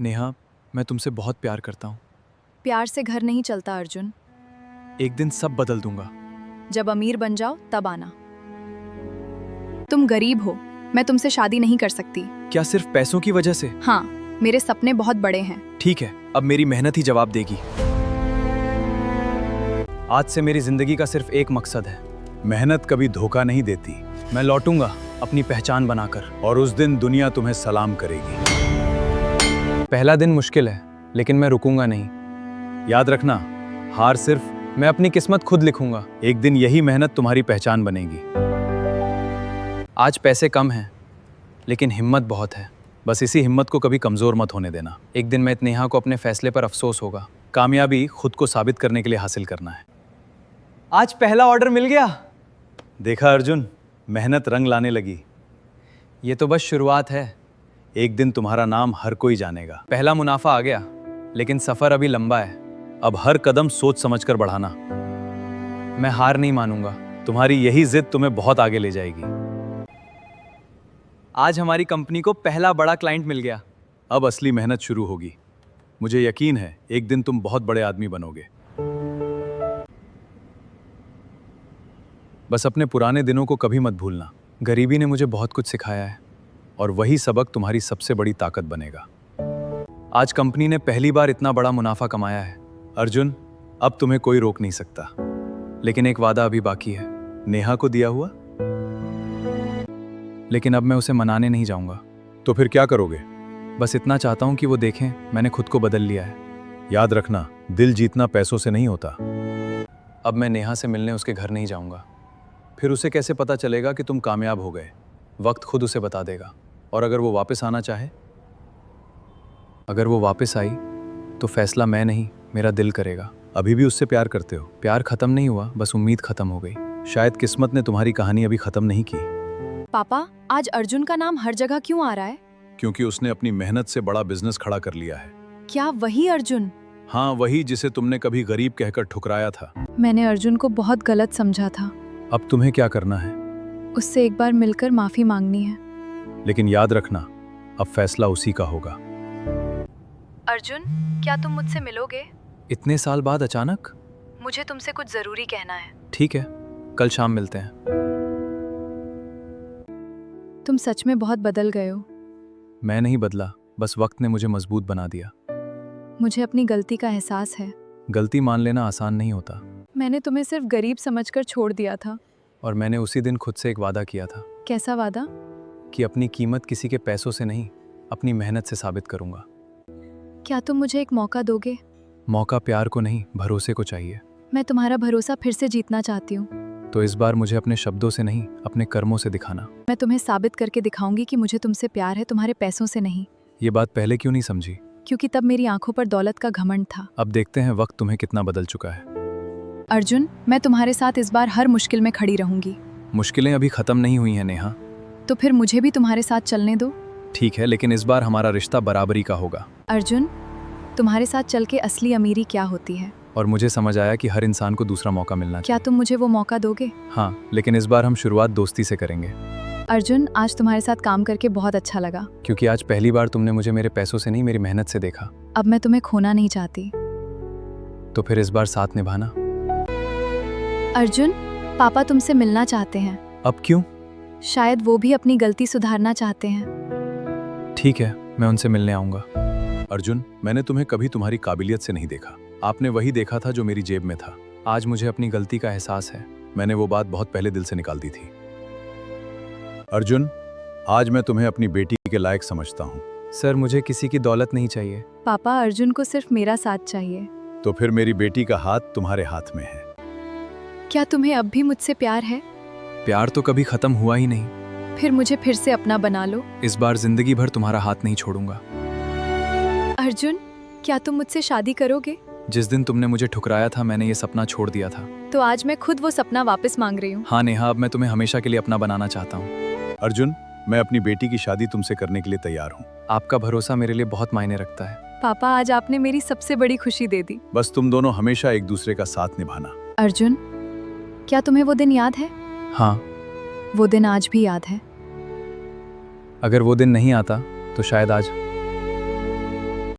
नेहा, मैं तुमसे बहुत प्यार करता हूँ। प्यार से घर नहीं चलता अर्जुन। एक दिन सब बदल दूंगा। जब अमीर बन जाओ तब आना। तुम गरीब हो, मैं तुमसे शादी नहीं कर सकती। क्या सिर्फ पैसों की वजह से? हाँ, मेरे सपने बहुत बड़े हैं। ठीक है, अब मेरी मेहनत ही जवाब देगी। आज से मेरी जिंदगी का सिर्फ एक मकसद है। मेहनत कभी धोखा नहीं देती। मैं लौटूंगा अपनी पहचान बनाकर। और उस दिन दुनिया तुम्हें सलाम करेगी। पहला दिन मुश्किल है, लेकिन मैं रुकूंगा नहीं। याद रखना, हार सिर्फ मैं अपनी किस्मत खुद लिखूंगा। एक दिन यही मेहनत तुम्हारी पहचान बनेगी। आज पैसे कम हैं, लेकिन हिम्मत बहुत है। बस इसी हिम्मत को कभी कमजोर मत होने देना। एक दिन मैं नेहा को अपने फैसले पर अफसोस होगा। कामयाबी खुद को साबित करने के लिए हासिल करना है। आज पहला ऑर्डर मिल गया। देखा अर्जुन, मेहनत रंग लाने लगी। ये तो बस शुरुआत है। एक दिन तुम्हारा नाम हर कोई जानेगा। पहला मुनाफा आ गया, लेकिन सफर अभी लंबा है। अब हर कदम सोच समझकर बढ़ाना। मैं हार नहीं मानूंगा। तुम्हारी यही जिद तुम्हें बहुत आगे ले जाएगी। आज हमारी कंपनी को पहला बड़ा क्लाइंट मिल गया। अब असली मेहनत शुरू होगी। मुझे यकीन है एक दिन तुम बहुत बड़े आदमी बनोगे। बस अपने पुराने दिनों को कभी मत भूलना। गरीबी ने मुझे बहुत कुछ सिखाया है, और वही सबक तुम्हारी सबसे बड़ी ताकत बनेगा। आज कंपनी ने पहली बार इतना बड़ा मुनाफा कमाया है। अर्जुन, अब तुम्हें कोई रोक नहीं सकता। लेकिन एक वादा अभी बाकी है। नेहा को दिया हुआ? लेकिन अब मैं उसे मनाने नहीं जाऊंगा। तो फिर क्या करोगे? बस इतना चाहता हूं कि वो देखें मैंने खुद को बदल लिया है। याद रखना, दिल जीतना पैसों से नहीं होता। अब मैं नेहा से मिलने उसके घर नहीं जाऊंगा। फिर उसे कैसे पता चलेगा कि तुम कामयाब हो गए? वक्त खुद उसे बता देगा। और अगर वो वापस आना चाहे? अगर वो वापस आई तो फैसला मैं नहीं, मेरा दिल करेगा। अभी भी उससे प्यार करते हो? प्यार खत्म नहीं हुआ, बस उम्मीद खत्म हो गई। शायद किस्मत ने तुम्हारी कहानी अभी खत्म नहीं की। पापा, आज अर्जुन का नाम हर जगह क्यों आ रहा है? क्योंकि उसने अपनी मेहनत से बड़ा बिजनेस खड़ा कर लिया है। क्या वही अर्जुन? हाँ, वही जिसे तुमने कभी गरीब कहकर ठुकराया था। मैंने अर्जुन को बहुत गलत समझा था। अब तुम्हें क्या करना है? उससे एक बार मिलकर माफी मांगनी है। लेकिन याद रखना, अब फैसला उसी का होगा। अर्जुन, क्या तुम मुझसे मिलोगे? इतने साल बाद अचानक? मुझे तुमसे कुछ जरूरी कहना है। ठीक है, कल शाम मिलते हैं। तुम सच में बहुत बदल गए हो। मैं नहीं बदला, बस वक्त ने मुझे मजबूत बना दिया। मुझे अपनी गलती का एहसास है। गलती मान लेना आसान नहीं होता। मैंने तुम्हें सिर्फ गरीब समझकर छोड़ दिया था। और मैंने उसी दिन खुद से एक वादा किया था। कैसा वादा? कि अपनी कीमत किसी के पैसों से नहीं, अपनी मेहनत से साबित करूंगा। क्या तुम मुझे एक मौका दोगे? मौका प्यार को नहीं, भरोसे को चाहिए। मैं तुम्हारा भरोसा फिर से जीतना चाहती हूँ। तो इस बार मुझे अपने शब्दों से नहीं, अपने कर्मों से दिखाना। मैं तुम्हें साबित करके दिखाऊंगी कि मुझे तुमसे प्यार है, तुम्हारे पैसों से नहीं। ये बात पहले क्यों नहीं समझी? क्योंकि तब मेरी आंखों पर दौलत का घमंड था। अब देखते हैं वक्त तुम्हें कितना बदल चुका है। अर्जुन, मैं तुम्हारे साथ इस बार हर मुश्किल में खड़ी रहूंगी। मुश्किलें अभी खत्म नहीं हुई हैं नेहा। तो फिर मुझे भी तुम्हारे साथ चलने दो। ठीक है, लेकिन इस बार हमारा रिश्ता बराबरी का होगा। अर्जुन, तुम्हारे साथ चल के असली अमीरी क्या होती है। और मुझे समझ आया कि हर इंसान को दूसरा मौका मिलना चाहिए। क्या तुम मुझे वो मौका दोगे? हाँ, लेकिन इस बार हम शुरुआत दोस्ती से करेंगे। अर्जुन, आज तुम्हारे साथ काम करके बहुत अच्छा लगा। क्योंकि आज पहली बार तुमने मुझे मेरे पैसों से नहीं, मेरी मेहनत से देखा। अब मैं तुम्हें खोना नहीं चाहती। तो फिर इस बार साथ निभाना। अर्जुन, पापा तुमसे मिलना चाहते हैं। अब क्यों? शायद वो भी अपनी गलती सुधारना चाहते हैं। ठीक है, मैं उनसे मिलने आऊंगा। अर्जुन, मैंने तुम्हें कभी तुम्हारी काबिलियत से नहीं देखा। आपने वही देखा था जो मेरी जेब में था। आज मुझे अपनी गलती का एहसास है। मैंने वो बात बहुत पहले दिल से निकाल दी थी। अर्जुन, आज मैं तुम्हें अपनी बेटी के लायक समझता हूँ। सर, मुझे किसी की दौलत नहीं चाहिए। पापा, अर्जुन को सिर्फ मेरा साथ चाहिए। तो फिर मेरी बेटी का हाथ तुम्हारे हाथ में है। क्या तुम्हें अब भी मुझसे प्यार है? प्यार तो कभी खत्म हुआ ही नहीं। फिर मुझे फिर से अपना बना लो। इस बार जिंदगी भर तुम्हारा हाथ नहीं छोड़ूंगा। अर्जुन, क्या तुम मुझसे शादी करोगे? जिस दिन तुमने मुझे ठुकराया था, मैंने ये सपना छोड़ दिया था। तो आज मैं खुद वो सपना वापस मांग रही हूँ। हाँ नेहा, अब मैं तुम्हें हमेशा के लिए अपना बनाना चाहता हूँ। अर्जुन, मैं अपनी बेटी की शादी तुमसे करने के लिए तैयार हूँ। आपका भरोसा मेरे लिए बहुत मायने रखता है। पापा, आज आपने मेरी सबसे बड़ी खुशी दे दी। बस तुम दोनों हमेशा एक दूसरे का साथ निभाना। अर्जुन, क्या तुम्हें वो दिन याद है? हाँ। वो दिन आज भी याद है। अगर वो दिन नहीं आता तो शायद आज